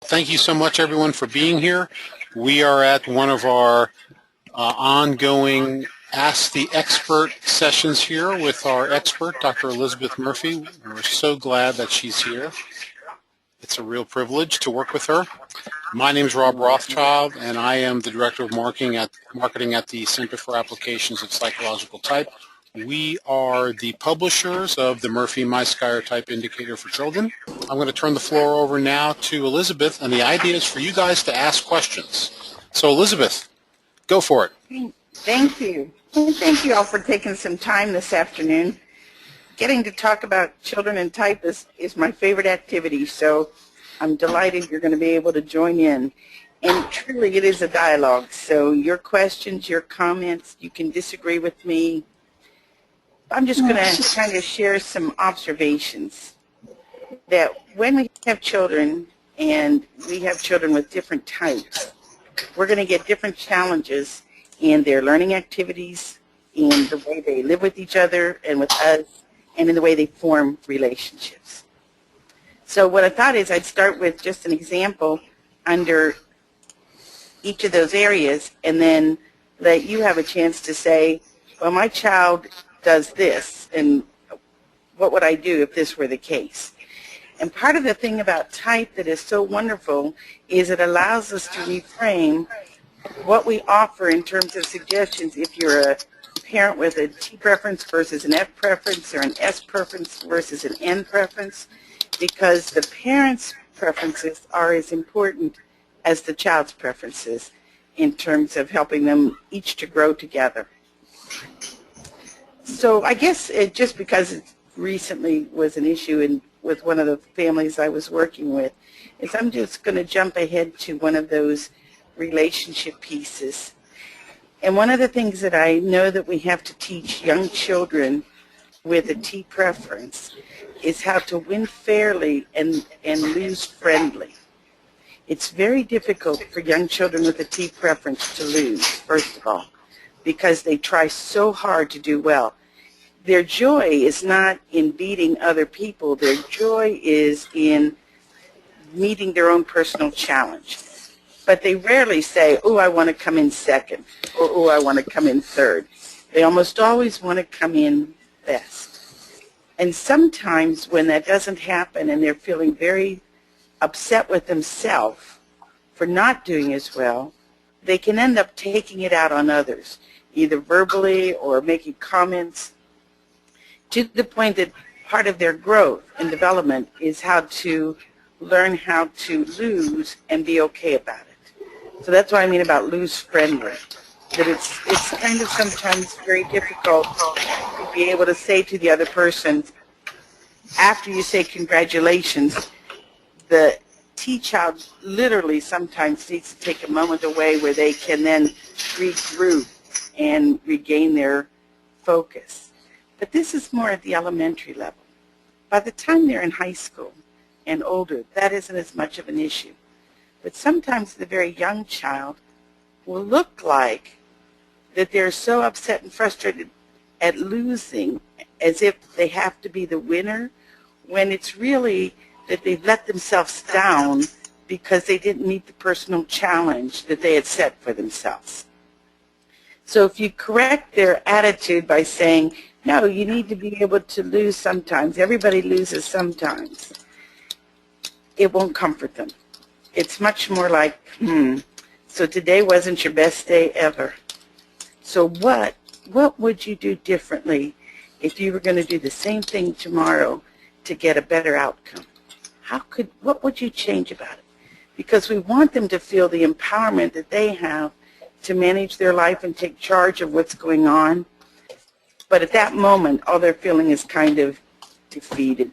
Thank you so much, everyone, for being here. We are at one of our ongoing Ask the Expert sessions here with our expert, Dr. Elizabeth Murphy. We're so glad that she's here. It's a real privilege to work with her. My name is Rob Rothschild, and I am the Director of Marketing at the Center for Applications of Psychological Type. We are the publishers of the Murphy-Myskyer Type Indicator for Children. I'm going to turn the floor over now to Elizabeth, and the idea is for you guys to ask questions. So Elizabeth, go for it. Thank you. And thank you all for taking some time this afternoon. Getting to talk about children and type is my favorite activity, so I'm delighted you're going to be able to join in. And truly it is a dialogue, so your questions, your comments, you can disagree with me. I'm just going to kind of share some observations that when we have children, and we have children with different types, we're going to get different challenges in their learning activities, in the way they live with each other and with us, and in the way they form relationships. So what I thought is I'd start with just an example under each of those areas, and then let you have a chance to say, well, my child does this, and what would I do if this were the case? And part of the thing about type that is so wonderful is it allows us to reframe what we offer in terms of suggestions if you're a parent with a T preference versus an F preference, or an S preference versus an N preference, because the parents' preferences are as important as the child's preferences in terms of helping them each to grow together. So I guess just because it recently was an issue with one of the families I was working with, is I'm just going to jump ahead to one of those relationship pieces. And one of the things that I know that we have to teach young children with a T preference is how to win fairly and lose friendly. It's very difficult for young children with a T preference to lose, first of all, because they try so hard to do well. Their joy is not in beating other people. Their joy is in meeting their own personal challenge. But they rarely say, oh, I want to come in second, or oh, I want to come in third. They almost always want to come in best. And sometimes when that doesn't happen and they're feeling very upset with themselves for not doing as well, they can end up taking it out on others, either verbally or making comments, to the point that part of their growth and development is how to learn how to lose and be okay about it. So that's what I mean about lose friendly, that it's kind of sometimes very difficult to be able to say to the other person, after you say congratulations, the T-child literally sometimes needs to take a moment away where they can then regroup and regain their focus. But this is more at the elementary level. By the time they're in high school and older, that isn't as much of an issue. But sometimes the very young child will look like that they're so upset and frustrated at losing as if they have to be the winner, when it's really that they've let themselves down because they didn't meet the personal challenge that they had set for themselves. So if you correct their attitude by saying, no, you need to be able to lose sometimes, everybody loses sometimes, it won't comfort them. It's much more like, so today wasn't your best day ever. So what would you do differently if you were going to do the same thing tomorrow to get a better outcome? What would you change about it? Because we want them to feel the empowerment that they have to manage their life and take charge of what's going on. But at that moment, all they're feeling is kind of defeated.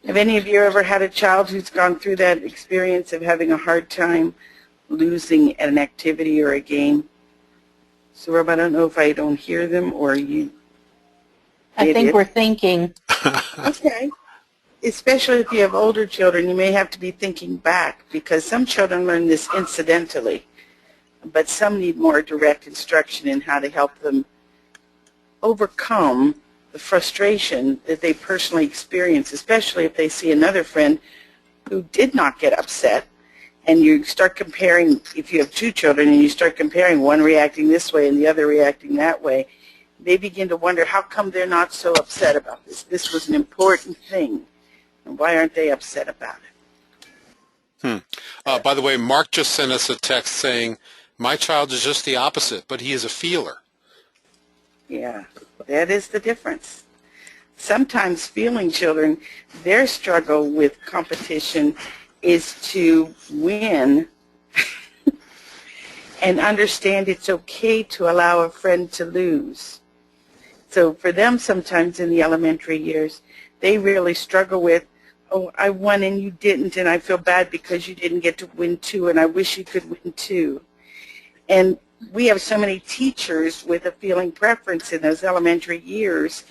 Have any of you ever had a child who's gone through that experience of having a hard time losing at an activity or a game? So, Rob, I don't know if I don't hear them or you. I think we're thinking. Okay. Especially if you have older children, you may have to be thinking back, because some children learn this incidentally, but some need more direct instruction in how to help them overcome the frustration that they personally experience, especially if they see another friend who did not get upset, and you start comparing, if you have two children and you start comparing one reacting this way and the other reacting that way, they begin to wonder, how come they're not so upset about this? This was an important thing, and why aren't they upset about it? By the way, Mark just sent us a text saying, my child is just the opposite, but he is a feeler. Yeah, that is the difference. Sometimes feeling children, their struggle with competition is to win and understand it's okay to allow a friend to lose. So for them, sometimes in the elementary years, they really struggle with, oh, I won and you didn't, and I feel bad because you didn't get to win too, and I wish you could win too. And we have so many teachers with a feeling preference in those elementary years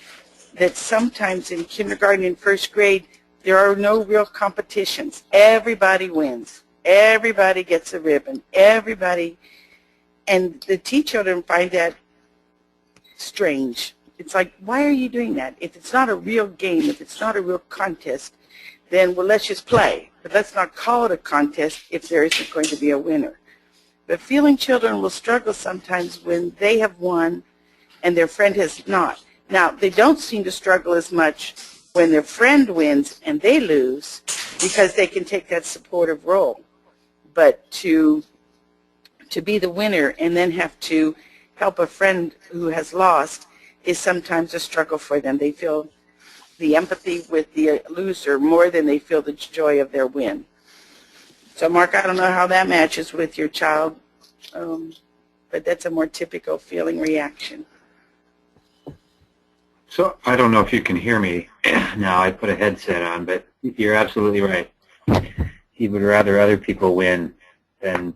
that sometimes in kindergarten and first grade, there are no real competitions. Everybody wins. Everybody gets a ribbon. Everybody. And the children find that strange. It's like, why are you doing that? If it's not a real game, if it's not a real contest, then, well, let's just play. But let's not call it a contest if there isn't going to be a winner. But feeling children will struggle sometimes when they have won and their friend has not. Now, they don't seem to struggle as much when their friend wins and they lose, because they can take that supportive role. But to be the winner and then have to help a friend who has lost is sometimes a struggle for them. They feel the empathy with the loser more than they feel the joy of their win. So, Mark, I don't know how that matches with your child, but that's a more typical feeling reaction. So I don't know if you can hear me now. I put a headset on, but you're absolutely right. He would rather other people win than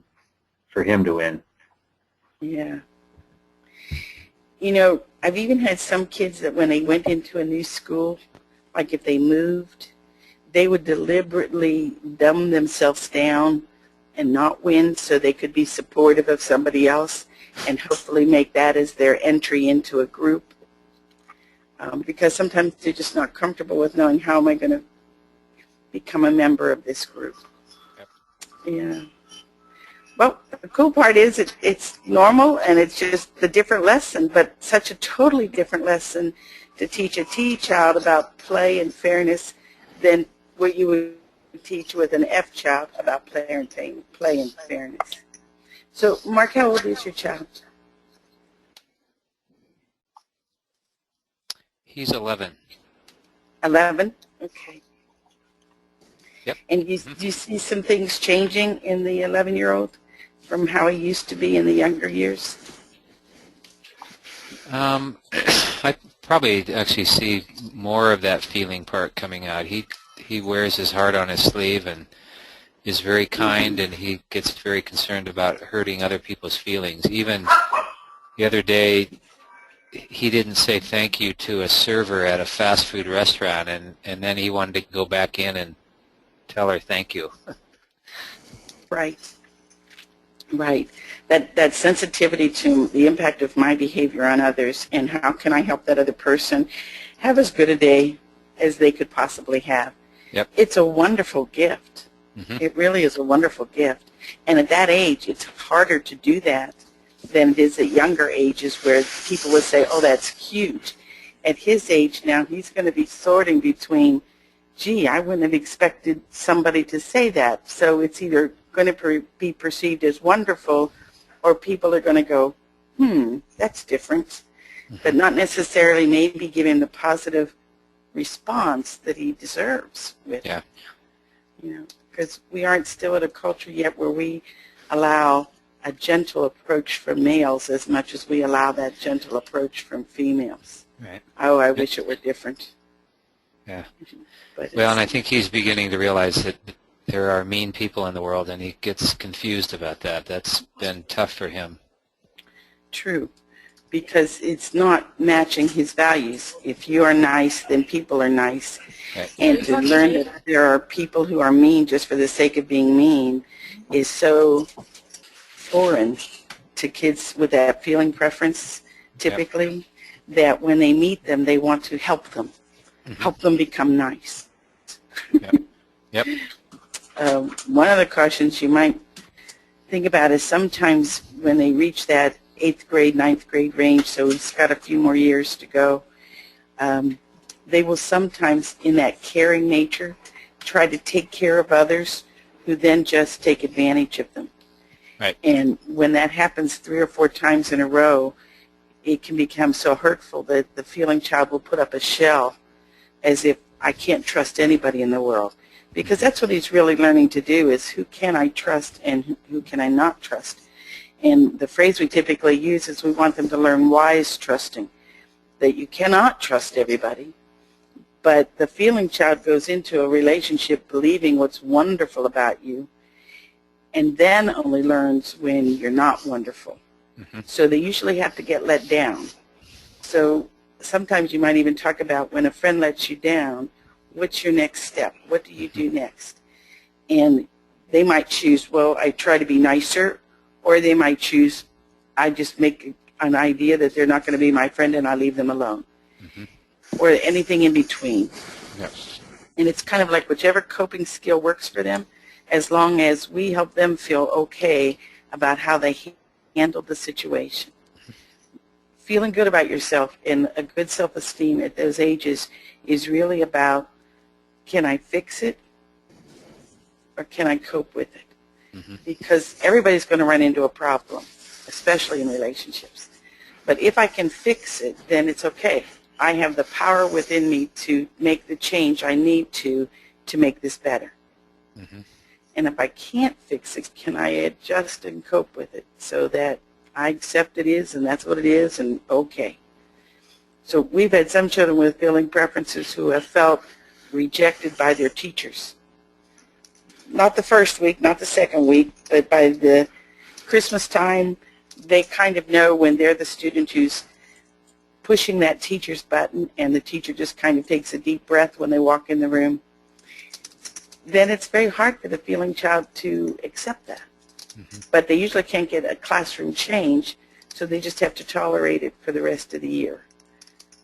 for him to win. Yeah. You know, I've even had some kids that when they went into a new school, like if they moved, they would deliberately dumb themselves down and not win so they could be supportive of somebody else and hopefully make that as their entry into a group. Because sometimes they're just not comfortable with knowing, how am I going to become a member of this group. Yep. Yeah. Well, the cool part is it's normal and it's just a different lesson, but such a totally different lesson to teach a T child about play and fairness than what you would teach with an F child about play and fairness. So, Mark, how old is your child? He's 11. 11? Okay. Yep. And do you see some things changing in the 11-year-old from how he used to be in the younger years? I probably actually see more of that feeling part coming out. He wears his heart on his sleeve and is very kind, and he gets very concerned about hurting other people's feelings. Even the other day, he didn't say thank you to a server at a fast food restaurant, and then he wanted to go back in and tell her thank you. Right. Right. That sensitivity to the impact of my behavior on others and how can I help that other person have as good a day as they could possibly have. Yep. It's a wonderful gift. Mm-hmm. It really is a wonderful gift. And at that age, it's harder to do that than it is at younger ages where people would say, oh, that's cute. At his age now, he's going to be sorting between, gee, I wouldn't have expected somebody to say that. So it's either going to be perceived as wonderful, or people are going to go, that's different, but not necessarily maybe give him the positive response that he deserves with it. You know, because we aren't still at a culture yet where we allow a gentle approach from males as much as we allow that gentle approach from females. Right. Oh, I wish it were different. Yeah. But Well, and I think he's beginning to realize that there are mean people in the world, and he gets confused about that. That's been tough for him. True, because it's not matching his values. If you are nice, then people are nice. Right. And to learn that there are people who are mean just for the sake of being mean is so foreign to kids with that feeling preference, typically, that when they meet them, they want to help them, help them become nice. Yep. Yep. one of the cautions you might think about is sometimes when they reach that 8th grade, 9th grade range, so it's got a few more years to go, they will sometimes, in that caring nature, try to take care of others who then just take advantage of them. Right. And when that happens 3 or 4 times in a row, it can become so hurtful that the feeling child will put up a shell as if I can't trust anybody in the world. Because that's what he's really learning to do, is who can I trust and who can I not trust. And the phrase we typically use is we want them to learn wise trusting, that you cannot trust everybody. But the feeling child goes into a relationship believing what's wonderful about you, and then only learns when you're not wonderful. Mm-hmm. So they usually have to get let down. So sometimes you might even talk about when a friend lets you down, what's your next step? What do you do next? And they might choose, well, I try to be nicer, or they might choose, I just make an idea that they're not going to be my friend and I leave them alone. Mm-hmm. Or anything in between. Yes. And it's kind of like whichever coping skill works for them, as long as we help them feel okay about how they handled the situation. Feeling good about yourself and a good self-esteem at those ages is really about, can I fix it or can I cope with it? Mm-hmm. Because everybody's going to run into a problem, especially in relationships. But if I can fix it, then it's okay. I have the power within me to make the change I need to make this better. Mm-hmm. And if I can't fix it, can I adjust and cope with it so that I accept it is and that's what it is and okay. So we've had some children with feeling preferences who have felt rejected by their teachers. Not the first week, not the second week, but by the Christmas time, they kind of know when they're the student who's pushing that teacher's button and the teacher just kind of takes a deep breath when they walk in the room. Then it's very hard for the feeling child to accept that. Mm-hmm. But they usually can't get a classroom change, so they just have to tolerate it for the rest of the year.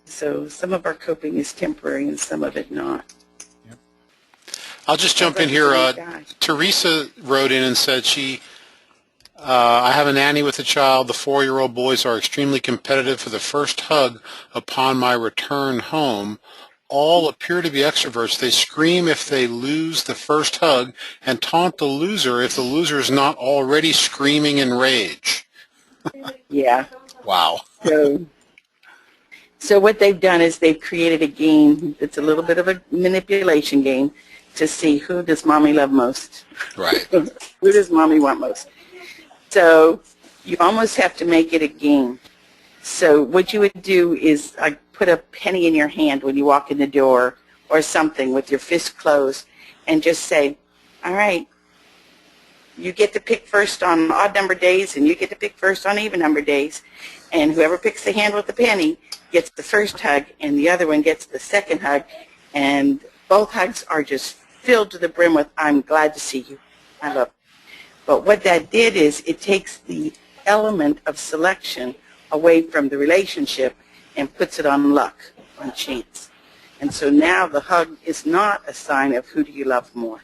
So some of our coping is temporary and some of it not. Yep. I'll just jump in here. Teresa wrote in and said I have a nanny with a child. The 4-year-old boys are extremely competitive for the first hug upon my return home. All appear to be extroverts. They scream if they lose the first hug and taunt the loser if the loser is not already screaming in rage. Yeah. Wow. So what they've done is they've created a game that's a little bit of a manipulation game to see who does mommy love most. Right. Who does mommy want most? So you almost have to make it a game. So what you would do is put a penny in your hand when you walk in the door or something with your fist closed and just say, all right, you get to pick first on odd number days and you get to pick first on even number days. And whoever picks the hand with the penny gets the first hug and the other one gets the second hug. And both hugs are just filled to the brim with, I'm glad to see you. I love you. But what that did is it takes the element of selection away from the relationship and puts it on luck, on chance. And so now the hug is not a sign of who do you love more.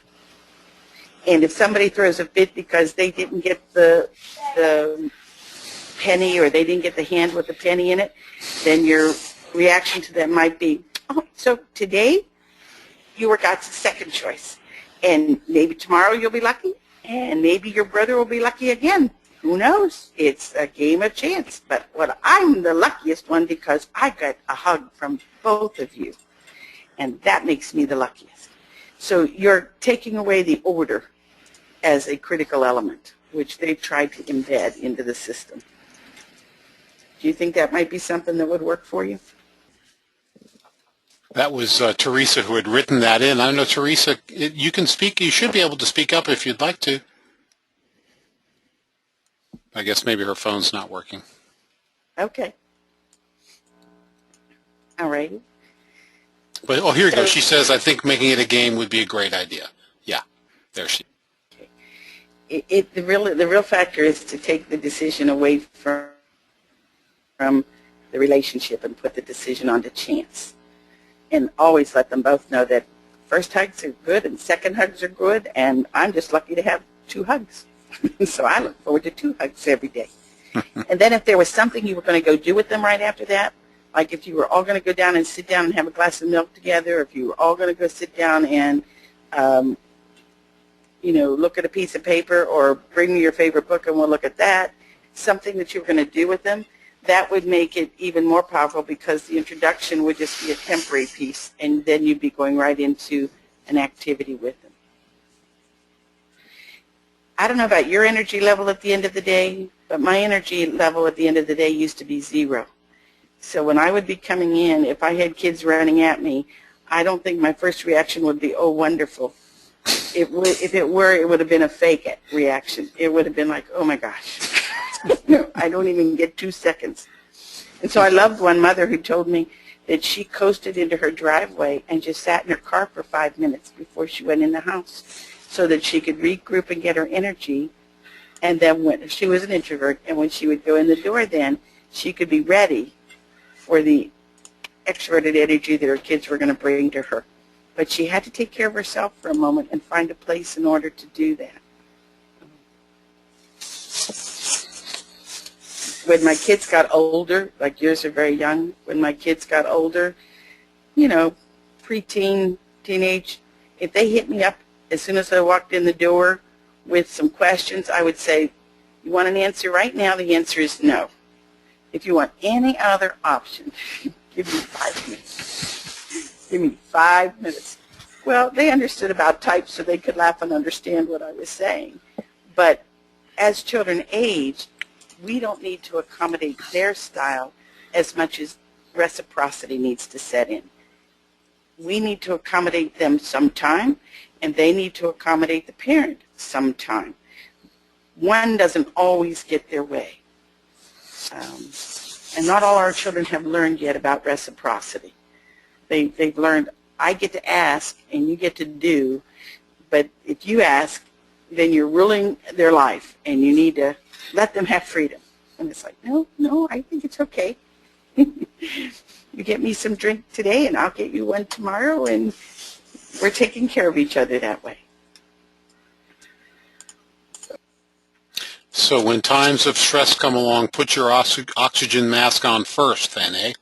And if somebody throws a fit because they didn't get the penny or they didn't get the hand with the penny in it, then your reaction to that might be, oh, so today you were God's second choice. And maybe tomorrow you'll be lucky, and maybe your brother will be lucky again. Who knows? It's a game of chance. But I'm the luckiest one because I got a hug from both of you. And that makes me the luckiest. So you're taking away the order as a critical element, which they've tried to embed into the system. Do you think that might be something that would work for you? That was Teresa who had written that in. I don't know, Teresa, you can speak. You should be able to speak up if you'd like to. I guess maybe her phone's not working. Okay. All right. But here you go. She says, I think making it a game would be a great idea. Yeah, there she is. The real factor is to take the decision away from the relationship and put the decision onto chance. And always let them both know that first hugs are good and second hugs are good, and I'm just lucky to have 2 hugs. So I look forward to 2 hugs every day. And then if there was something you were going to go do with them right after that, like if you were all going to go down and sit down and have a glass of milk together, if you were all going to go sit down and, look at a piece of paper or bring me your favorite book and we'll look at that, something that you were going to do with them, that would make it even more powerful because the introduction would just be a temporary piece, and then you'd be going right into an activity with them. I don't know about your energy level at the end of the day, but my energy level at the end of the day used to be 0. So when I would be coming in, if I had kids running at me, I don't think my first reaction would be, oh, wonderful. If it were, it would have been a fake reaction. It would have been like, oh, my gosh. I don't even get 2 seconds. And so I loved one mother who told me that she coasted into her driveway and just sat in her car for 5 minutes before she went in the house so that she could regroup and get her energy. And then when she was an introvert, and when she would go in the door then, she could be ready for the extroverted energy that her kids were going to bring to her. But she had to take care of herself for a moment and find a place in order to do that. When my kids got older, like yours are very young, when my kids got older, preteen, teenage, if they hit me up as soon as I walked in the door with some questions, I would say, you want an answer right now? The answer is no. If you want any other option, give me 5 minutes. Give me 5 minutes. Well, they understood about type, so they could laugh and understand what I was saying. But as children age, we don't need to accommodate their style as much as reciprocity needs to set in. We need to accommodate them sometime, and they need to accommodate the parent sometime. One doesn't always get their way. And not all our children have learned yet about reciprocity. They've learned, I get to ask and you get to do, but if you ask, then you're ruling their life, and you need to let them have freedom. And it's like, no, I think it's okay. You get me some drink today, and I'll get you one tomorrow, and we're taking care of each other that way. So when times of stress come along, put your oxygen mask on first then, eh?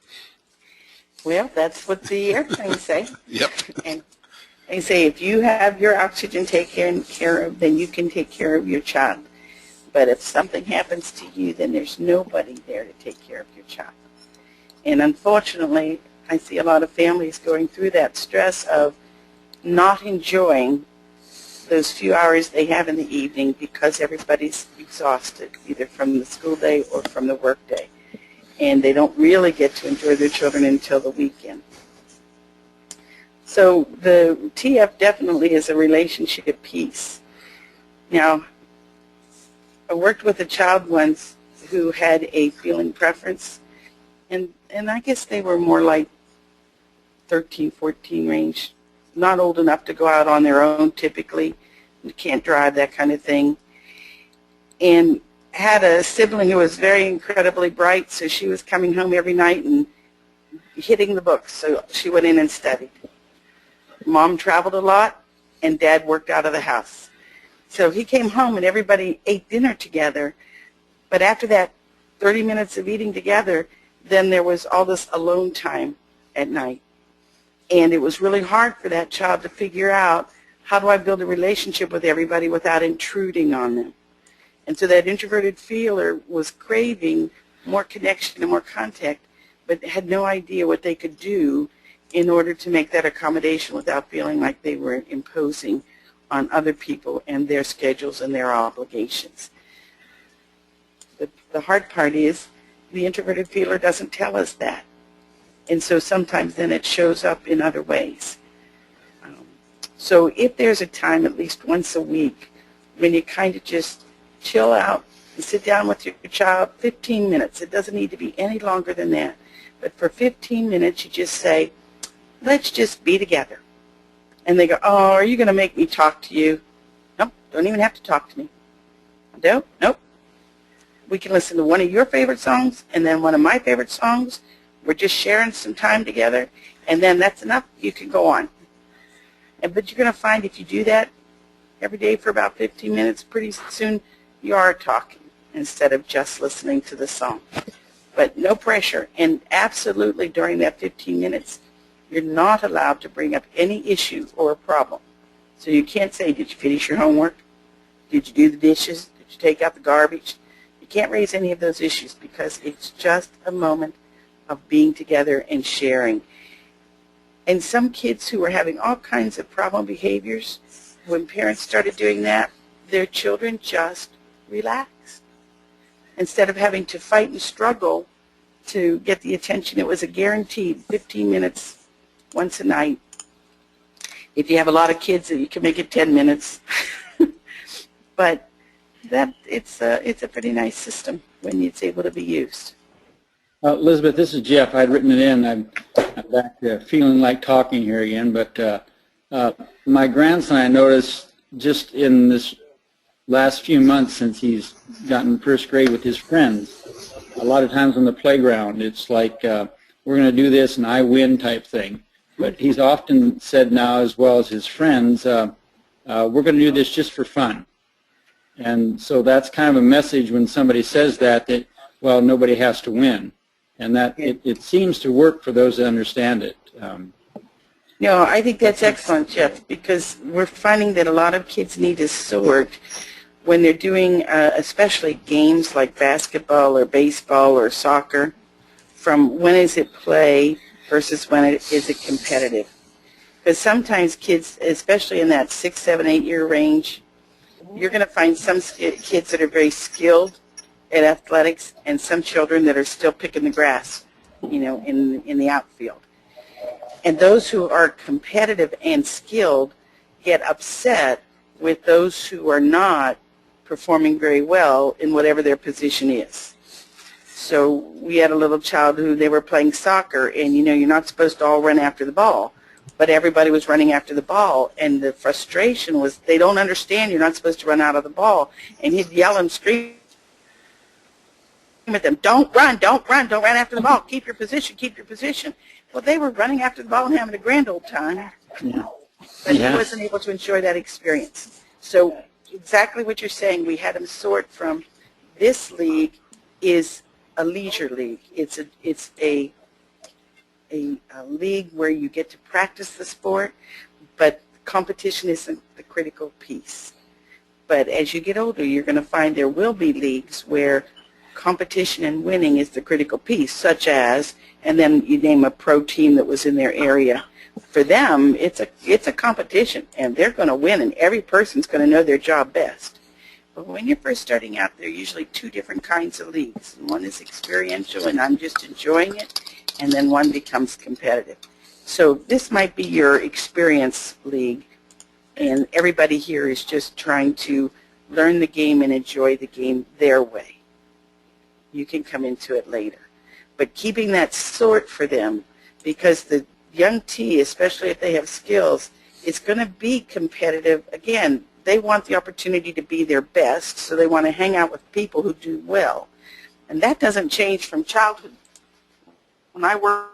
Well, that's what the airplanes say. Yep. And they say if you have your oxygen taken care of, then you can take care of your child. But if something happens to you, then there's nobody there to take care of your child. And unfortunately, I see a lot of families going through that stress of not enjoying those few hours they have in the evening because everybody's exhausted, either from the school day or from the work day. And they don't really get to enjoy their children until the weekend. So the TF definitely is a relationship piece. Now, I worked with a child once who had a feeling preference, and I guess they were more like 13, 14 range, not old enough to go out on their own typically, can't drive, that kind of thing, and had a sibling who was very incredibly bright, so she was coming home every night and hitting the books, so she went in and studied. Mom traveled a lot, and Dad worked out of the house. So he came home and everybody ate dinner together, but after that 30 minutes of eating together, then there was all this alone time at night. And it was really hard for that child to figure out, how do I build a relationship with everybody without intruding on them? And so that introverted feeler was craving more connection and more contact, but had no idea what they could do in order to make that accommodation without feeling like they were imposing on other people and their schedules and their obligations. The hard part is the introverted feeler doesn't tell us that. And so sometimes then it shows up in other ways. So if there's a time at least once a week when you kind of just chill out and sit down with your child, 15 minutes. It doesn't need to be any longer than that. But for 15 minutes you just say, let's just be together. And they go, oh, are you going to make me talk to you? Nope, don't even have to talk to me. Nope. We can listen to one of your favorite songs and then one of my favorite songs. We're just sharing some time together, and then that's enough. You can go on. But you're going to find if you do that every day for about 15 minutes, pretty soon you are talking instead of just listening to the song. But no pressure. And absolutely during that 15 minutes, you're not allowed to bring up any issue or a problem. So you can't say, did you finish your homework? Did you do the dishes? Did you take out the garbage? You can't raise any of those issues because it's just a moment of being together and sharing. And some kids who were having all kinds of problem behaviors, when parents started doing that, their children just relaxed. Instead of having to fight and struggle to get the attention, it was a guaranteed 15 minutes once a night. If you have a lot of kids, you can make it 10 minutes. But it's a pretty nice system when it's able to be used. Elizabeth, this is Jeff. I'd written it in. I'm back to feeling like talking here again. But my grandson, I noticed just in this last few months since he's gotten first grade with his friends, a lot of times on the playground, it's like we're going to do this and I win type thing. But he's often said now, as well as his friends, we're going to do this just for fun. And so that's kind of a message when somebody says that, well, nobody has to win. And that it seems to work for those that understand it. No, I think that's excellent, Jeff, because we're finding that a lot of kids need to sort when they're doing especially games like basketball or baseball or soccer from when is it play versus when is it competitive. Because sometimes kids, especially in that 6, 7, 8-year range, you're going to find some kids that are very skilled at athletics and some children that are still picking the grass, you know, in the outfield. And those who are competitive and skilled get upset with those who are not performing very well in whatever their position is. So we had a little child who they were playing soccer, and you know you're not supposed to all run after the ball, but everybody was running after the ball, and the frustration was they don't understand you're not supposed to run out of the ball, and he'd yell and scream at them, don't run after the ball, keep your position. Well, they were running after the ball and having a grand old time, but he wasn't able to enjoy that experience. So exactly what you're saying, we had him sort from this league is a leisure league. It's a league where you get to practice the sport, but competition isn't the critical piece. But as you get older, you're going to find there will be leagues where competition and winning is the critical piece, such as, and then you name a pro team that was in their area. For them, it's a competition, and they're going to win, and every person's going to know their job best. But when you're first starting out, there are usually two different kinds of leagues. One is experiential, and I'm just enjoying it, and then one becomes competitive. So this might be your experience league, and everybody here is just trying to learn the game and enjoy the game their way. You can come into it later. But keeping that sort for them, because the young T, especially if they have skills, it's going to be competitive. Again, they want the opportunity to be their best, so they want to hang out with people who do well. And that doesn't change from childhood. When I work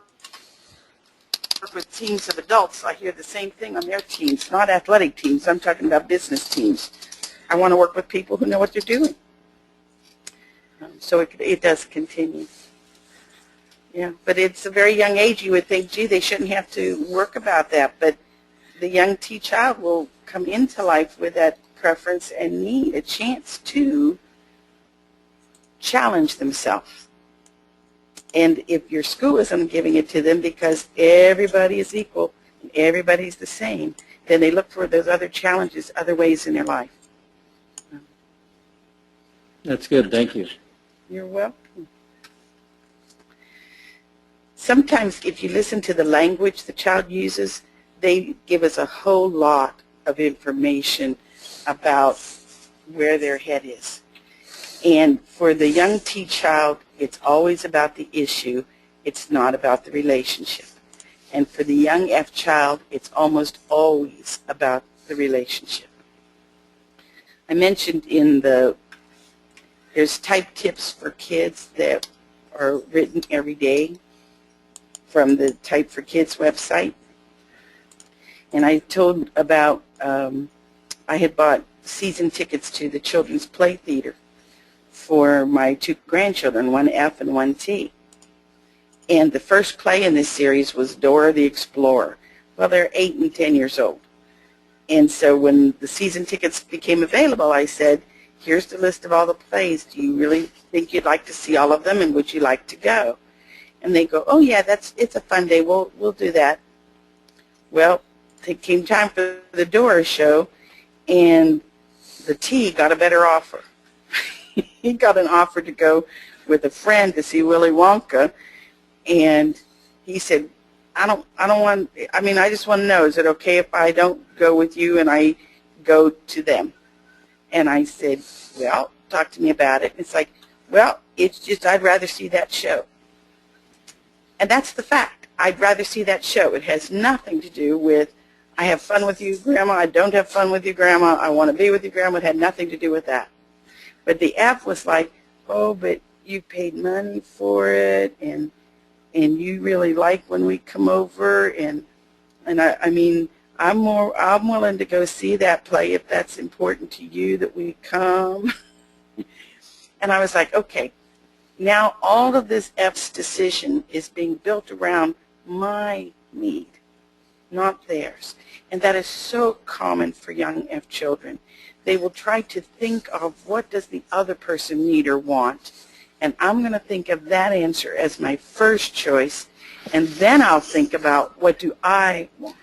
with teams of adults, I hear the same thing on their teams, not athletic teams. I'm talking about business teams. I want to work with people who know what they're doing. So it does continue. Yeah, but it's a very young age. You would think, gee, they shouldn't have to work about that. But the young T child will come into life with that preference and need a chance to challenge themselves. And if your school isn't giving it to them because everybody is equal and everybody's the same, then they look for those other challenges, other ways in their life. That's good. Thank you. You're welcome. Sometimes if you listen to the language the child uses, they give us a whole lot of information about where their head is. And for the young T child, it's always about the issue. It's not about the relationship. And for the young F child, it's almost always about the relationship. I mentioned there's type tips for kids that are written every day from the Type for Kids website. And I told about, I had bought season tickets to the Children's Play Theater for my 2 grandchildren, one F and one T. And the first play in this series was Dora the Explorer. Well, they're 8 and 10 years old. And so when the season tickets became available, I said, here's the list of all the plays. Do you really think you'd like to see all of them, and would you like to go? And they go, oh yeah, it's a fun day. We'll do that. Well, it came time for the Dora show, and the T got a better offer. He got an offer to go with a friend to see Willy Wonka, and he said, I just want to know, is it okay if I don't go with you and I go to them? And I said, well, talk to me about it. And it's like, well, it's just I'd rather see that show. And that's the fact. I'd rather see that show. It has nothing to do with, I have fun with you, Grandma. I don't have fun with you, Grandma. I want to be with you, Grandma. It had nothing to do with that. But the F was like, oh, but you paid money for it, and you really like when we come over, and I mean, I'm willing to go see that play if that's important to you that we come. And I was like, okay, now all of this F's decision is being built around my need, not theirs. And that is so common for young F children. They will try to think of what does the other person need or want, and I'm going to think of that answer as my first choice, and then I'll think about what do I want.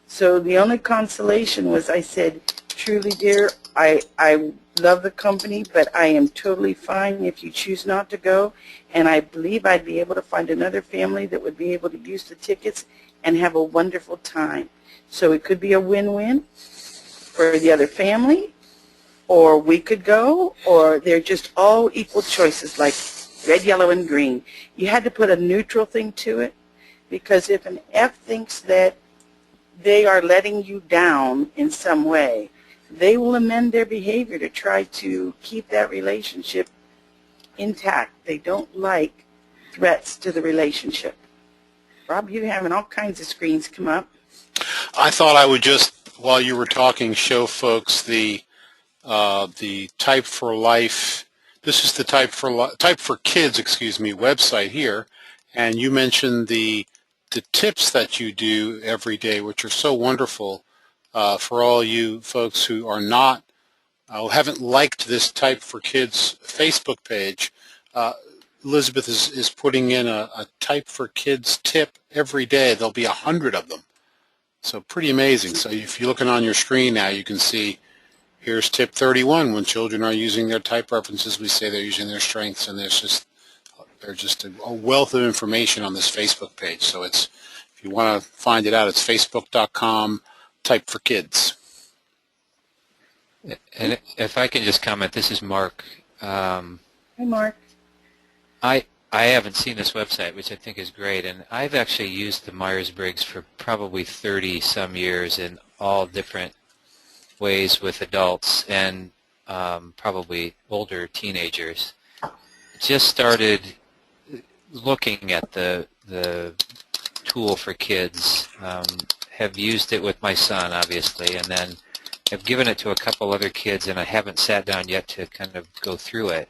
So the only consolation was I said, truly, dear, I love the company, but I am totally fine if you choose not to go, and I believe I'd be able to find another family that would be able to use the tickets and have a wonderful time. So it could be a win-win for the other family, or we could go, or they're just all equal choices like red, yellow, and green. You had to put a neutral thing to it, because if an F thinks that they are letting you down in some way, they will amend their behavior to try to keep that relationship intact. They don't like threats to the relationship. Rob, you're having all kinds of screens come up. I thought I would just, while you were talking, show folks the Type for Life. This is the Type for Kids, website here, and you mentioned the tips that you do every day, which are so wonderful for all you folks who are not, haven't liked this Type for Kids Facebook page. Elizabeth is putting in a Type for Kids tip every day. There'll be 100 of them. So pretty amazing. So if you're looking on your screen now, you can see here's tip 31. When children are using their type references, we say they're using their strengths, and there's just a wealth of information on this Facebook page. So it's, if you want to find it out, it's facebook.com Type for Kids. And if I can just comment, this is Mark. Hi, Mark. I haven't seen this website, which I think is great, and I've actually used the Myers-Briggs for probably 30-some years in all different ways with adults and probably older teenagers. Just started looking at the tool for kids, have used it with my son, obviously, and then have given it to a couple other kids, and I haven't sat down yet to kind of go through it.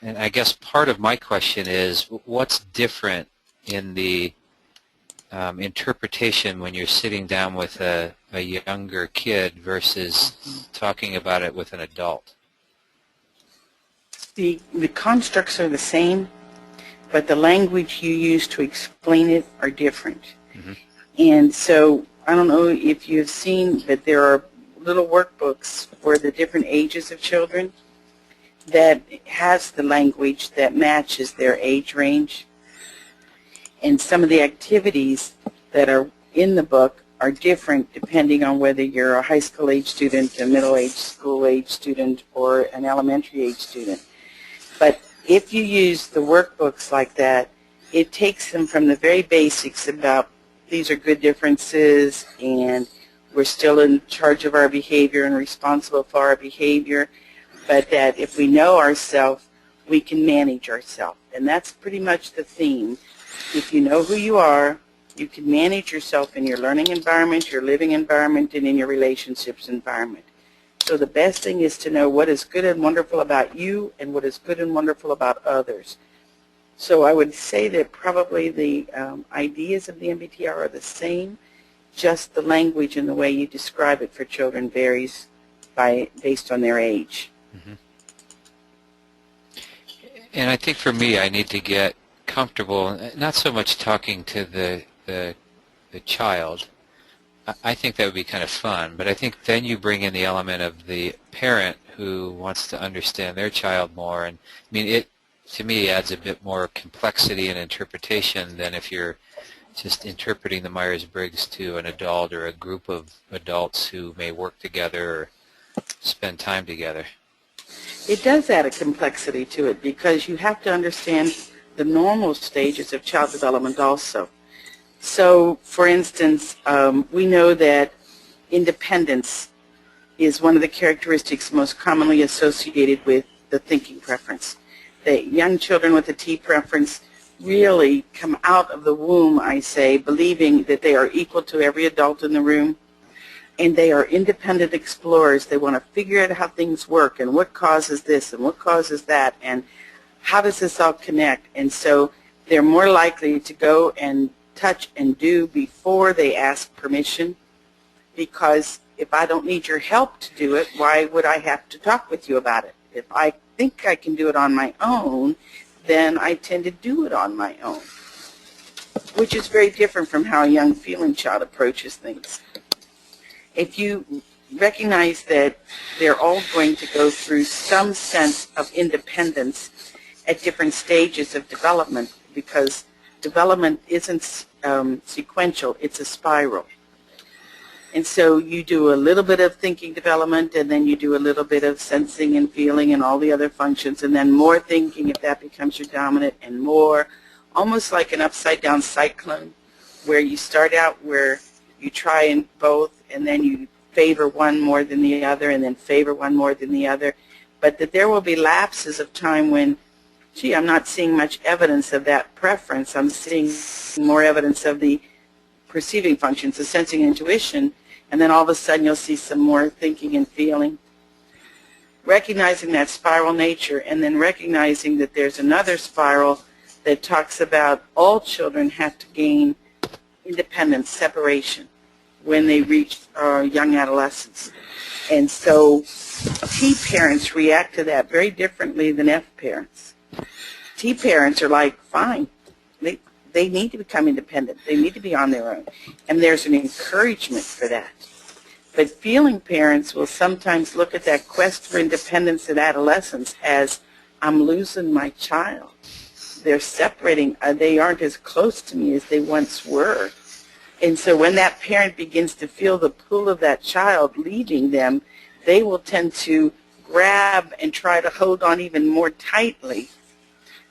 And I guess part of my question is, what's different in the interpretation when you're sitting down with a younger kid versus talking about it with an adult? The constructs are the same, but the language you use to explain it are different. Mm-hmm. And so I don't know if you've seen, but there are little workbooks for the different ages of children that has the language that matches their age range. And some of the activities that are in the book are different depending on whether you're a high school age student, a middle age school age student, or an elementary age student. But if you use the workbooks like that, it takes them from the very basics about these are good differences and we're still in charge of our behavior and responsible for our behavior, but that if we know ourselves, we can manage ourselves. And that's pretty much the theme. If you know who you are, You can manage yourself in your learning environment, your living environment, and in your relationships environment. So the best thing is to know what is good and wonderful about you and what is good and wonderful about others. So I would say that probably the ideas of the MBTI are the same, just the language and the way you describe it for children varies based on their age. Mm-hmm. And I think for me, I need to get comfortable, not so much talking to the child. I think that would be kind of fun, but I think then you bring in the element of the parent who wants to understand their child more, and I mean, it to me adds a bit more complexity and interpretation than if you're just interpreting the Myers-Briggs to an adult or a group of adults who may work together or spend time together. It does add a complexity to it because you have to understand the normal stages of child development also. So, for instance, we know that independence is one of the characteristics most commonly associated with the thinking preference. That young children with a T preference really come out of the womb, I say, believing that they are equal to every adult in the room, and they are independent explorers. They want to figure out how things work and what causes this and what causes that and how does this all connect. And so they're more likely to go and touch and do before they ask permission, because if I don't need your help to do it, why would I have to talk with you about it? If I think I can do it on my own, then I tend to do it on my own, which is very different from how a young feeling child approaches things. If you recognize that they're all going to go through some sense of independence at different stages of development, because development isn't sequential, it's a spiral. And so you do a little bit of thinking development, and then you do a little bit of sensing and feeling and all the other functions, and then more thinking if that becomes your dominant, and more, almost like an upside-down cyclone, where you start out where you try in both, and then you favor one more than the other, and then favor one more than the other, but that there will be lapses of time when, gee, I'm not seeing much evidence of that preference. I'm seeing more evidence of the perceiving functions, the sensing and intuition, and then all of a sudden you'll see some more thinking and feeling. Recognizing that spiral nature, and then recognizing that there's another spiral that talks about all children have to gain independence, separation, when they reach young adolescence. And so T parents react to that very differently than F parents. T parents are like, fine, they need to become independent. They need to be on their own. And there's an encouragement for that. But feeling parents will sometimes look at that quest for independence at adolescence as, I'm losing my child. They're separating. They aren't as close to me as they once were. And so when that parent begins to feel the pull of that child leaving them, they will tend to grab and try to hold on even more tightly.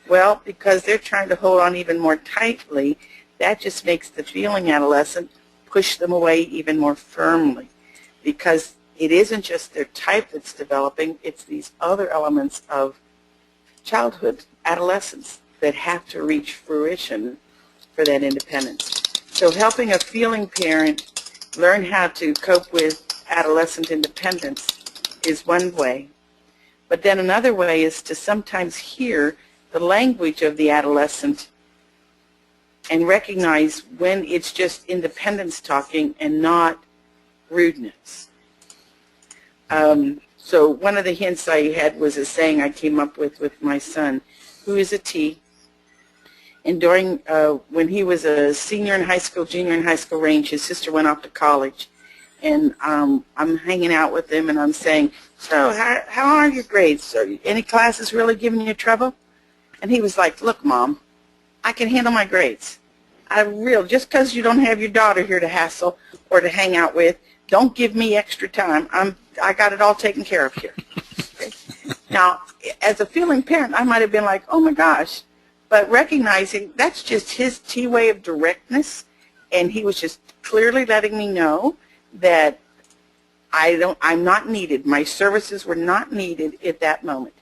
Well, because they're trying to hold on even more tightly, that just makes the feeling adolescent push them away even more firmly, because it isn't just their type that's developing, it's these other elements of childhood, adolescence, that have to reach fruition for that independence. So helping a feeling parent learn how to cope with adolescent independence is one way. But then another way is to sometimes hear the language of the adolescent and recognize when it's just independence talking and not rudeness. So one of the hints I had was a saying I came up with my son, who is a T. And during, when he was a senior in high school, junior in high school range, his sister went off to college. And I'm hanging out with him, and I'm saying, so how are your grades? Are any classes really giving you trouble? And he was like, look, Mom, I can handle my grades. Just because you don't have your daughter here to hassle or to hang out with, don't give me extra time. I got it all taken care of here. Okay? Now, as a feeling parent, I might have been like, oh my gosh, but recognizing that's just his T way of directness, and he was just clearly letting me know that I'm not needed. My services were not needed at that moment.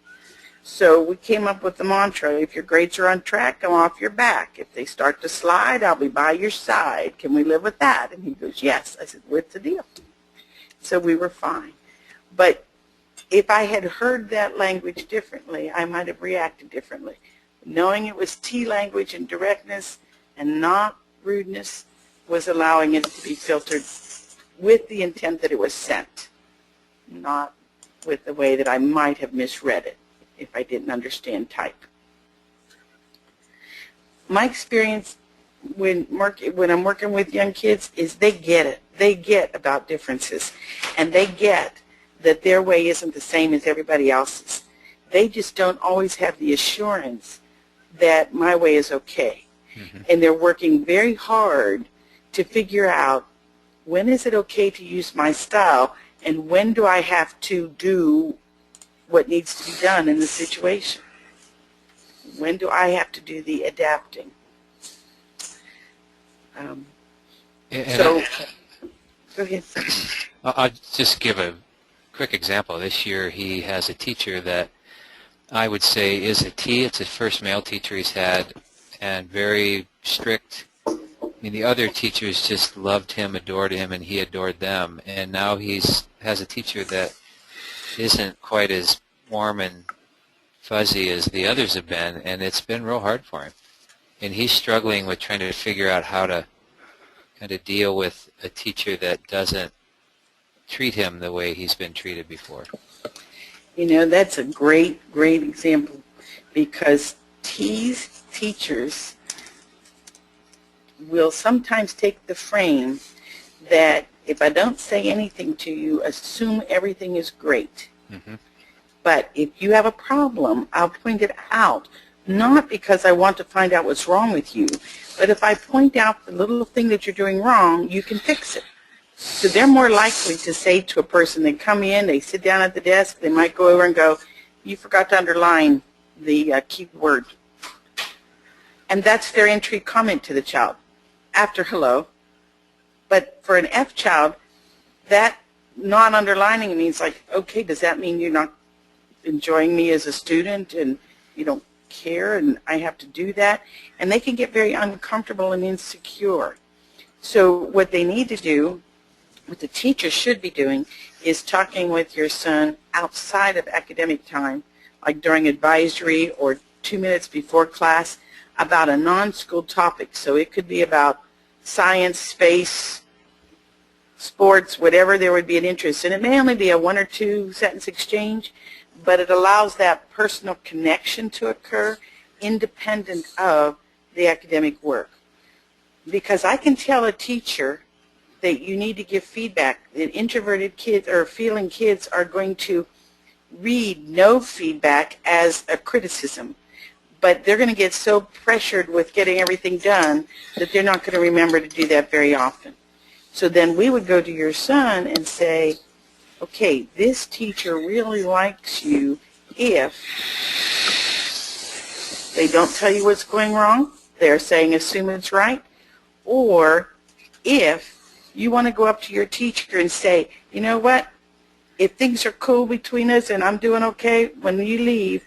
So we came up with the mantra, if your grades are on track, I'm off your back. If they start to slide, I'll be by your side. Can we live with that? And he goes, yes. I said, what's the deal? So we were fine. But if I had heard that language differently, I might have reacted differently. Knowing it was T language and directness and not rudeness was allowing it to be filtered with the intent that it was sent, not with the way that I might have misread it if I didn't understand type. My experience when I'm working with young kids is they get it. They get about differences, and they get that their way isn't the same as everybody else's. They just don't always have the assurance that my way is okay. Mm-hmm. And they're working very hard to figure out when is it okay to use my style and when do I have to do what needs to be done in the situation. When do I have to do the adapting? Go ahead. I'll just give a quick example. This year he has a teacher that I would say is a T. It's the first male teacher he's had, and very strict. I mean, the other teachers just loved him, adored him, and he adored them. And now has a teacher that isn't quite as warm and fuzzy as the others have been, and it's been real hard for him. And he's struggling with trying to figure out how to kind of deal with a teacher that doesn't treat him the way he's been treated before. You know, that's a great example, because teachers will sometimes take the frame that if I don't say anything to you, assume everything is great. Mm-hmm. But if you have a problem, I'll point it out, not because I want to find out what's wrong with you, but if I point out the little thing that you're doing wrong, you can fix it. So they're more likely to say to a person, they come in, they sit down at the desk, they might go over and go, you forgot to underline the key word. And that's their entry comment to the child after hello. But for an F child, that not underlining means like, okay, does that mean you're not enjoying me as a student and you don't care and I have to do that? And they can get very uncomfortable and insecure. So what they need to do, what the teacher should be doing, is talking with your son outside of academic time, like during advisory or 2 minutes before class, about a non-school topic. So it could be about science, space, sports, whatever there would be an interest. And it may only be a 1 or 2 sentence exchange, but it allows that personal connection to occur independent of the academic work. Because I can tell a teacher that you need to give feedback. That introverted kids or feeling kids are going to read no feedback as a criticism. But they're going to get so pressured with getting everything done that they're not going to remember to do that very often. So then we would go to your son and say, okay, this teacher really likes you if they don't tell you what's going wrong, they're saying assume it's right, or if you want to go up to your teacher and say, you know what, if things are cool between us and I'm doing okay, when you leave,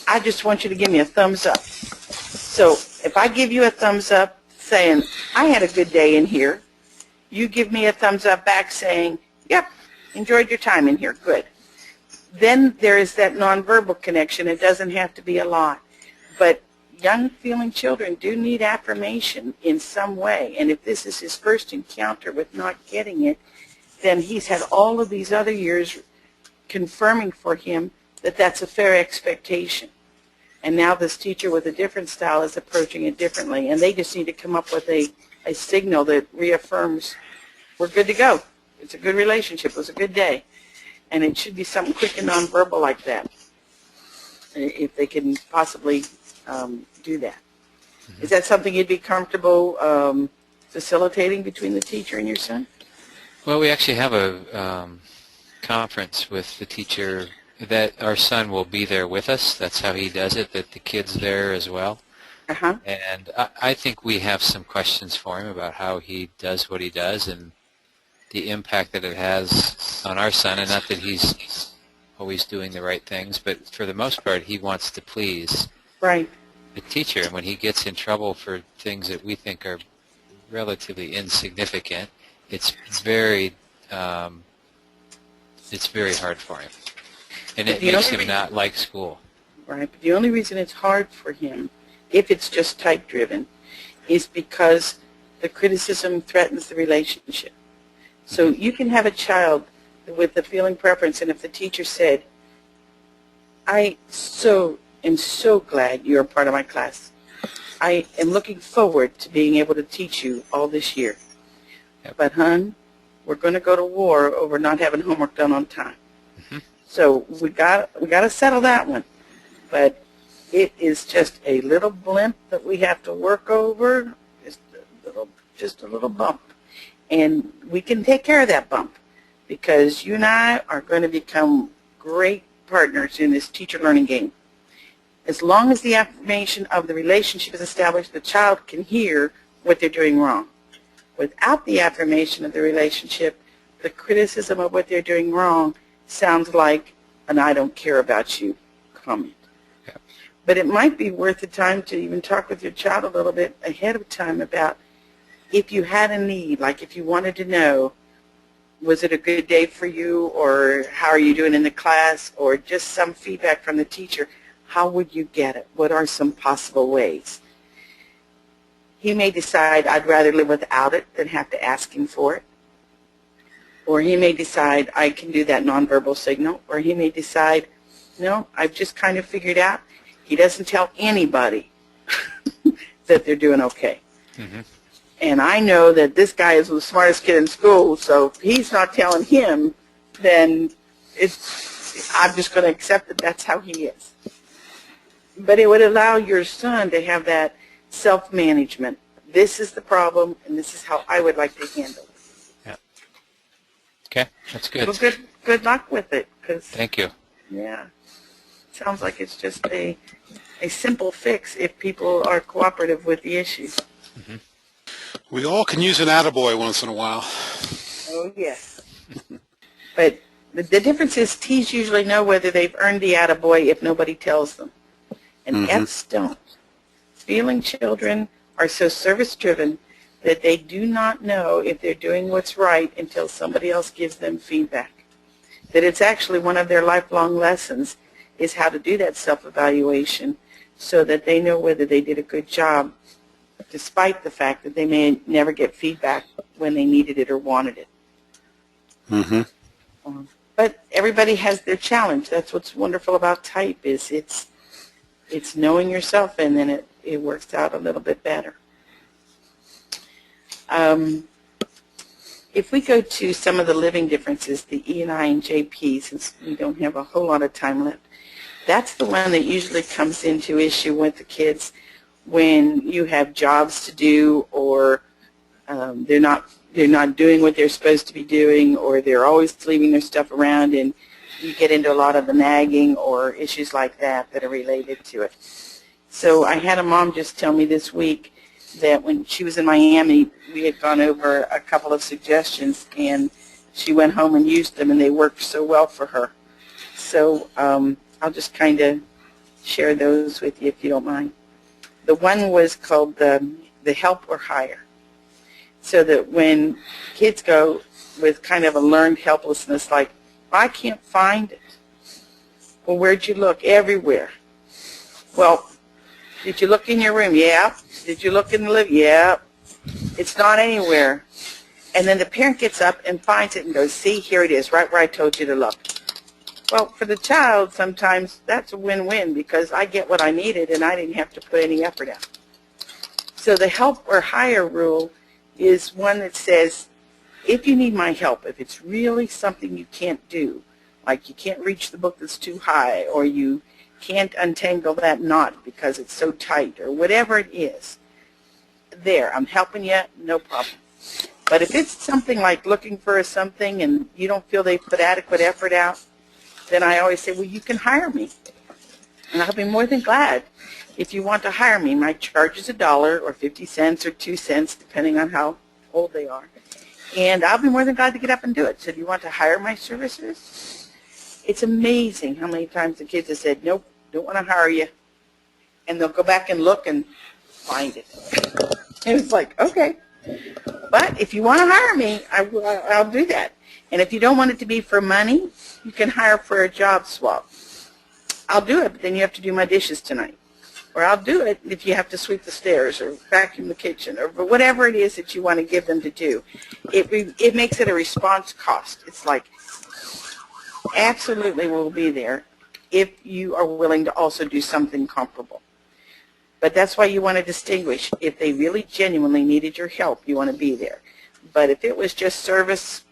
I just want you to give me a thumbs up. So if I give you a thumbs up saying, I had a good day in here, you give me a thumbs up back saying, yep, enjoyed your time in here, good. Then there is that nonverbal connection. It doesn't have to be a lot. But young feeling children do need affirmation in some way. And if this is his first encounter with not getting it, then he's had all of these other years confirming for him that that's a fair expectation. And now this teacher with a different style is approaching it differently. And they just need to come up with a signal that reaffirms we're good to go. It's a good relationship. It was a good day. And it should be something quick and nonverbal like that, if they can possibly do that. Mm-hmm. Is that something you'd be comfortable facilitating between the teacher and your son? Well, we actually have a conference with the teacher that our son will be there with us. That's how he does it, that the kid's there as well. Uh-huh. And I think we have some questions for him about how he does what he does and the impact that it has on our son, and not that he's always doing the right things, but for the most part, he wants to please Right. the teacher. And when he gets in trouble for things that we think are relatively insignificant, it's very hard for him, and it makes him not like school. Right, but the only reason it's hard for him, if it's just type-driven, is because the criticism threatens the relationship. So you can have a child with a feeling preference, and if the teacher said, I am so glad you're a part of my class. I am looking forward to being able to teach you all this year. Yep. But, hon, we're going to go to war over not having homework done on time. So we got to settle that one. But it is just a little blimp that we have to work over, just a little bump. And we can take care of that bump because you and I are going to become great partners in this teacher-learning game. As long as the affirmation of the relationship is established, the child can hear what they're doing wrong. Without the affirmation of the relationship, the criticism of what they're doing wrong sounds like an I don't care about you comment. Yeah. But it might be worth the time to even talk with your child a little bit ahead of time about if you had a need, like if you wanted to know, was it a good day for you, or how are you doing in the class, or just some feedback from the teacher, how would you get it? What are some possible ways? He may decide, I'd rather live without it than have to ask him for it. Or he may decide, I can do that nonverbal signal. Or he may decide, no, I've just kind of figured out he doesn't tell anybody that they're doing okay. Mm-hmm. And I know that this guy is the smartest kid in school, so if he's not telling him, then I'm just going to accept that that's how he is. But it would allow your son to have that self-management. This is the problem, and this is how I would like to handle it. Yeah. Okay, that's good. Well, good luck with it. Thank you. Yeah. Sounds like it's just a simple fix if people are cooperative with the issue. Mm-hmm. We all can use an attaboy once in a while. Oh, yes. But the difference is T's usually know whether they've earned the attaboy if nobody tells them. And F's don't. Feeling children are so service-driven that they do not know if they're doing what's right until somebody else gives them feedback. That it's actually one of their lifelong lessons is how to do that self-evaluation so that they know whether they did a good job, despite the fact that they may never get feedback when they needed it or wanted it. Mm-hmm. But everybody has their challenge. That's what's wonderful about type is it's knowing yourself, and then it works out a little bit better. If we go to some of the living differences, the E and I and JP, since we don't have a whole lot of time left, that's the one that usually comes into issue with the kids when you have jobs to do, or they're not doing what they're supposed to be doing, or they're always leaving their stuff around, and you get into a lot of the nagging or issues like that that are related to it. So I had a mom just tell me this week that when she was in Miami, we had gone over a couple of suggestions, and she went home and used them, and they worked so well for her. So I'll just kind of share those with you if you don't mind. The one was called the help or hire. So that when kids go with kind of a learned helplessness, like, I can't find it. Well, where'd you look? Everywhere. Well, did you look in your room? Yeah. Did you look in the living? Yeah. It's not anywhere. And then the parent gets up and finds it and goes, see, here it is, right where I told you to look. Well, for the child, sometimes that's a win-win because I get what I needed and I didn't have to put any effort out. So the help or hire rule is one that says, if you need my help, if it's really something you can't do, like you can't reach the book that's too high, or you can't untangle that knot because it's so tight, or whatever it is, there, I'm helping you, no problem. But if it's something like looking for something and you don't feel they put adequate effort out, then I always say, well, you can hire me. And I'll be more than glad if you want to hire me. My charge is $1 or 50 cents or 2 cents, depending on how old they are. And I'll be more than glad to get up and do it. So do you want to hire my services? It's amazing how many times the kids have said, nope, don't want to hire you. And they'll go back and look and find it. And it's like, okay. But if you want to hire me, I'll do that. And if you don't want it to be for money, you can hire for a job swap. I'll do it, but then you have to do my dishes tonight. Or I'll do it if you have to sweep the stairs or vacuum the kitchen or whatever it is that you want to give them to do. It makes it a response cost. It's like, absolutely we'll be there if you are willing to also do something comparable. But that's why you want to distinguish. If they really genuinely needed your help, you want to be there. But if it was just service,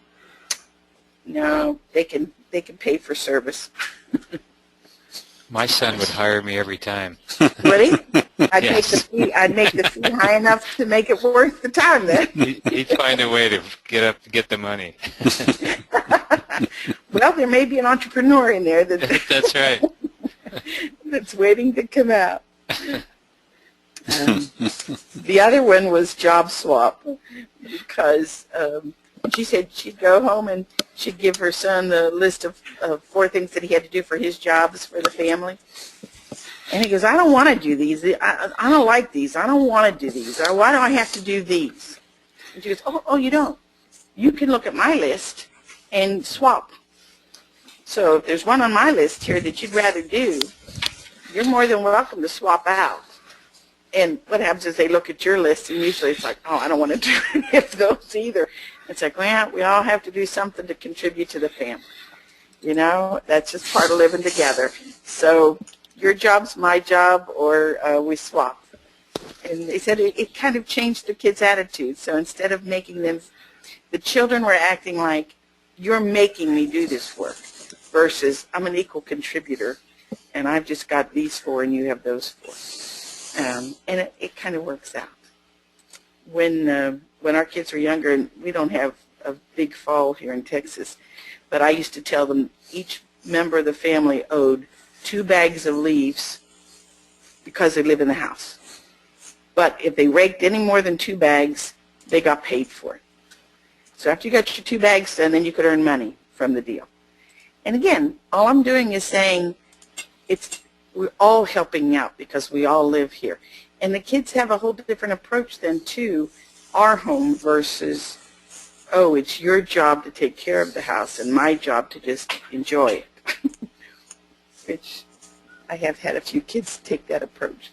no, they can pay for service. My son would hire me every time. Would he? Yes. I'd make the fee high enough to make it worth the time then. He'd find a way to get the money. Well, there may be an entrepreneur in there That's right. that's waiting to come out. The other one was job swap, because she said she'd go home and she'd give her son the list of 4 things that he had to do for his jobs for the family. And he goes, I don't want to do these. I don't like these. I don't want to do these. Why do I have to do these? And she goes, oh, you don't. You can look at my list and swap. So if there's one on my list here that you'd rather do, you're more than welcome to swap out. And what happens is they look at your list, and usually it's like, oh, I don't want to do any of those either. It's like, well, we all have to do something to contribute to the family. You know, that's just part of living together. So your job's my job, or we swap. And they said it kind of changed the kids' attitude. So instead of making them, the children were acting like, you're making me do this work, versus I'm an equal contributor, and I've just got these 4 and you have those 4. And it kind of works out. When our kids were younger, and we don't have a big fall here in Texas, but I used to tell them each member of the family owed 2 bags of leaves because they live in the house. But if they raked any more than 2 bags, they got paid for it. So after you got your 2 bags done, then you could earn money from the deal. And again, all I'm doing is saying we're all helping out because we all live here. And the kids have a whole different approach then to our home versus, oh, it's your job to take care of the house and my job to just enjoy it. Which I have had a few kids take that approach.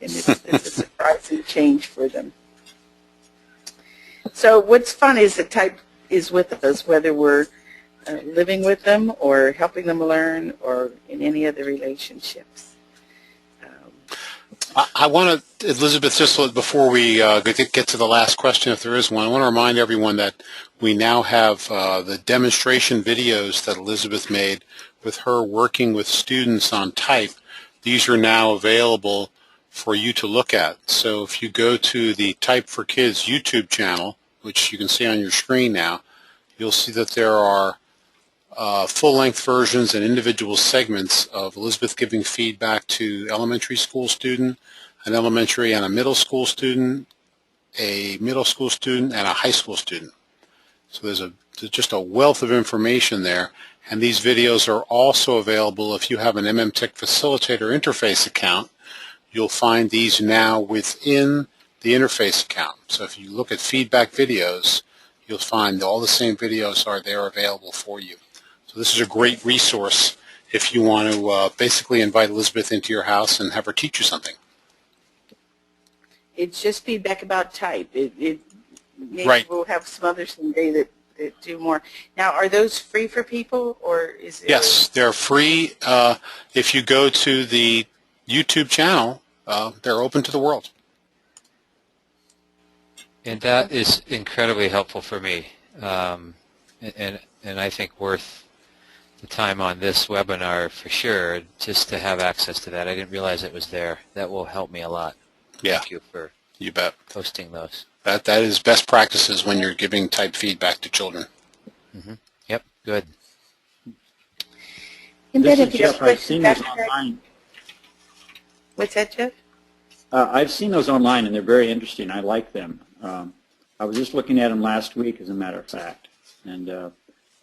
And it's a surprising change for them. So what's fun is the type is with us, whether we're living with them or helping them learn or in any other relationships. I want to, Elizabeth, just before we get to the last question, if there is one, I want to remind everyone that we now have the demonstration videos that Elizabeth made with her working with students on type. These are now available for you to look at. So if you go to the Type for Kids YouTube channel, which you can see on your screen now, you'll see that there are full-length versions and individual segments of Elizabeth giving feedback to elementary school student, an elementary and a middle school student, a middle school student, and a high school student. So there's just a wealth of information there. And these videos are also available if you have an MMTIC Facilitator Interface account. You'll find these now within the interface account. So if you look at feedback videos, you'll find all the same videos are there available for you. So this is a great resource if you want to basically invite Elizabeth into your house and have her teach you something. It's just feedback about type. Maybe Right. we'll have some others someday that do more. Now, are those free for people, or is it? Yes, they're free. If you go to the YouTube channel, they're open to the world. And that is incredibly helpful for me, and I think worth the time on this webinar for sure, just to have access to that. I didn't realize it was there. That will help me a lot. Yeah, Thank you for you bet. posting those. That is best practices when you're giving type feedback to children. Mm-hmm. Yep, good. And This then is if you have Jeff. I've seen those questions, online. what's that, Jeff? I've seen those online, and they're very interesting. I like them. I was just looking at them last week, as a matter of fact. And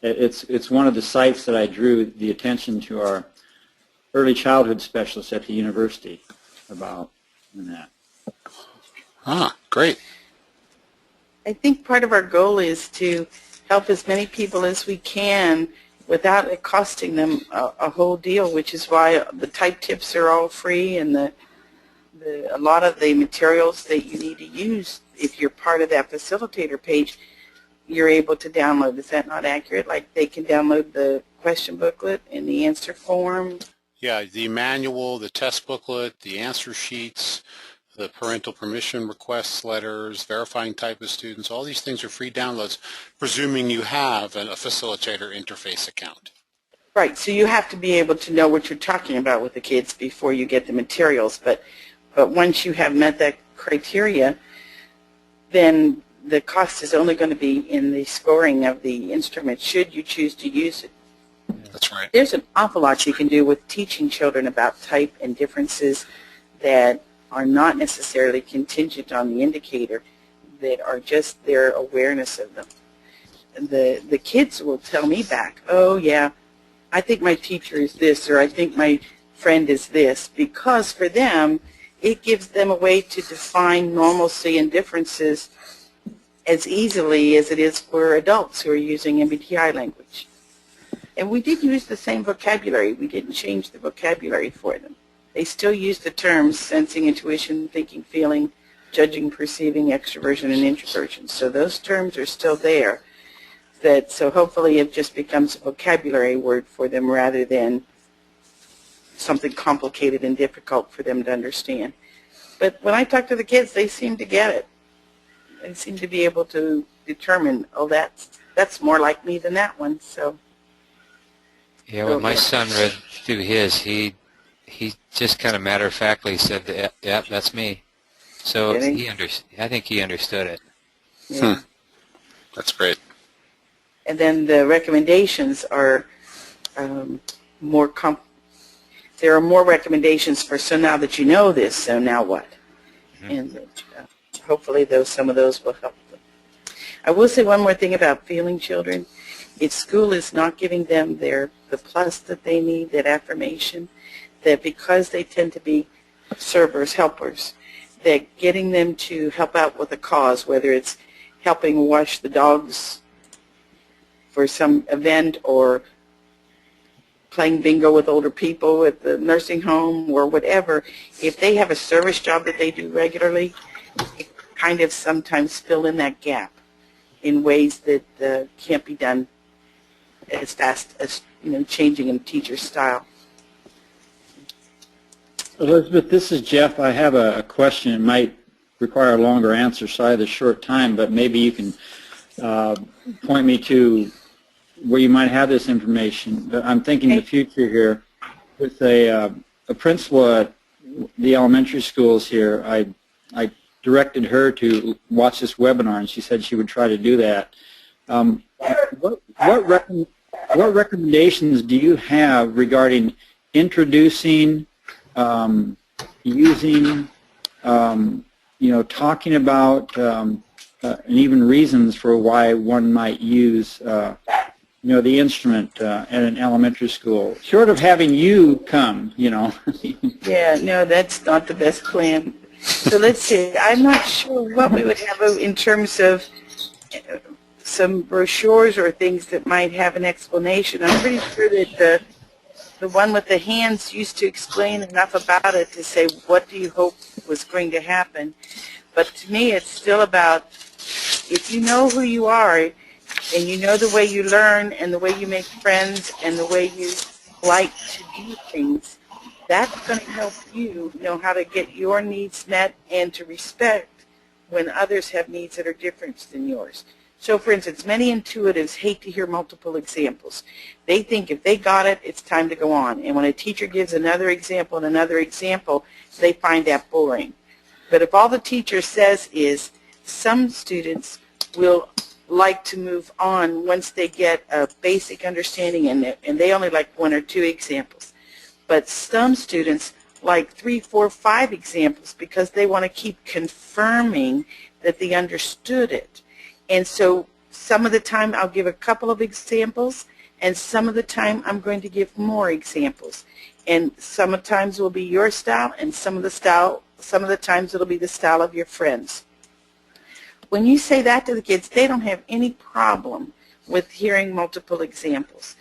It's one of the sites that I drew the attention to our early childhood specialists at the university about in that. Ah, great. I think part of our goal is to help as many people as we can without it costing them a whole deal, which is why the type tips are all free, and a lot of the materials that you need to use, if you're part of that facilitator page, you're able to download. Is that not accurate? Like they can download the question booklet and the answer form? Yeah, the manual, the test booklet, the answer sheets, the parental permission requests letters, verifying type of students, all these things are free downloads, presuming you have a facilitator interface account. Right, so you have to be able to know what you're talking about with the kids before you get the materials, but once you have met that criteria, then the cost is only going to be in the scoring of the instrument should you choose to use it. That's right. There's an awful lot you can do with teaching children about type and differences that are not necessarily contingent on the indicator, that are just their awareness of them. The kids will tell me back, oh yeah, I think my teacher is this, or I think my friend is this, because for them it gives them a way to define normalcy and differences as easily as it is for adults who are using MBTI language. And we did use the same vocabulary. We didn't change the vocabulary for them. They still use the terms sensing, intuition, thinking, feeling, judging, perceiving, extroversion, and introversion. So those terms are still there. So hopefully it just becomes a vocabulary word for them rather than something complicated and difficult for them to understand. But when I talk to the kids, they seem to get it. They seem to be able to determine, oh, that's more like me than that one. So. Yeah, when my son read through his, he just kind of matter-of-factly said, "Yep, that's me." So I think he understood it. Yeah. That's great. And then the recommendations are there are more recommendations for, so now that you know this, so now what? Mm-hmm. And hopefully some of those will help them. I will say one more thing about feeling children. If school is not giving them the plus that they need, that affirmation, that because they tend to be servers, helpers, that getting them to help out with a cause, whether it's helping wash the dogs for some event or playing bingo with older people at the nursing home or whatever, if they have a service job that they do regularly, it kind of sometimes fill in that gap in ways that can't be done as fast as, changing in teacher's style. Elizabeth, this is Jeff. I have a question. It might require a longer answer, so I have a short time, but maybe you can point me to where you might have this information. I'm thinking the future here. With a principal at the elementary schools here, I directed her to watch this webinar, and she said she would try to do that. What recommendations do you have regarding introducing, using, talking about, and even reasons for why one might use, the instrument at an elementary school, short of having you come, Yeah, no, that's not the best plan. So let's see. I'm not sure what we would have in terms of some brochures or things that might have an explanation. I'm pretty sure that the one with the hands used to explain enough about it to say, what do you hope was going to happen? But to me, it's still about, if you know who you are and you know the way you learn and the way you make friends and the way you like to do things, that's going to help you know how to get your needs met and to respect when others have needs that are different than yours. So, for instance, many intuitives hate to hear multiple examples. They think if they got it, it's time to go on. And when a teacher gives another example and another example, they find that boring. But if all the teacher says is, some students will like to move on once they get a basic understanding and they only like 1 or 2 examples. But some students like 3, 4, 5 examples because they want to keep confirming that they understood it. And so some of the time I'll give a couple of examples, and some of the time I'm going to give more examples. And sometimes will be your style, and some of the times it'll be the style of your friends. When you say that to the kids, they don't have any problem with hearing multiple examples.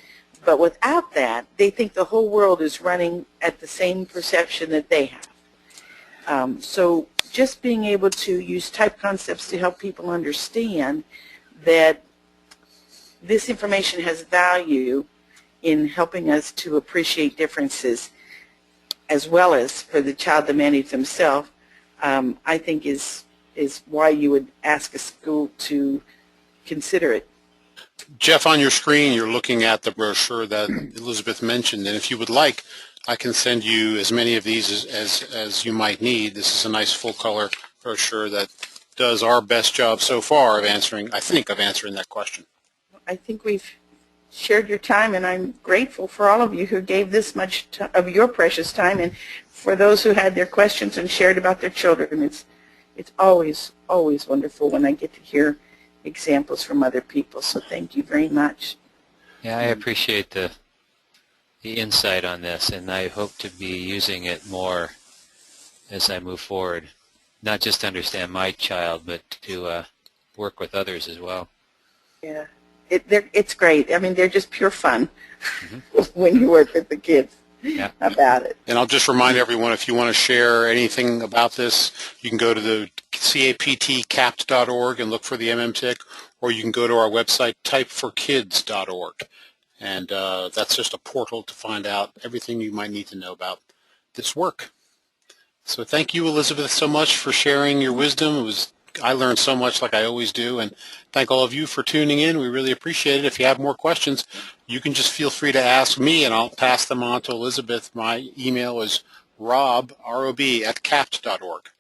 But without that, they think the whole world is running at the same perception that they have. So just being able to use type concepts to help people understand that this information has value in helping us to appreciate differences, as well as for the child to manage themselves, I think is why you would ask a school to consider it. Jeff, on your screen, you're looking at the brochure that Elizabeth mentioned, and if you would like, I can send you as many of these as you might need. This is a nice full-color brochure that does our best job so far of answering that question. I think we've shared your time, and I'm grateful for all of you who gave this much of your precious time, and for those who had their questions and shared about their children. It's always wonderful when I get to hear examples from other people, so thank you very much. Yeah, I appreciate the insight on this, and I hope to be using it more as I move forward. Not just to understand my child, but to work with others as well. Yeah, it's great. I mean, they're just pure fun when you work with the kids about it. And I'll just remind everyone, if you want to share anything about this, you can go to the captcapt.org and look for the MMTIC, or you can go to our website, typeforkids.org. And that's just a portal to find out everything you might need to know about this work. So thank you, Elizabeth, so much for sharing your wisdom. I learned so much, like I always do, and thank all of you for tuning in. We really appreciate it. If you have more questions, you can just feel free to ask me, and I'll pass them on to Elizabeth. My email is rob, R-O-B, @capt.org.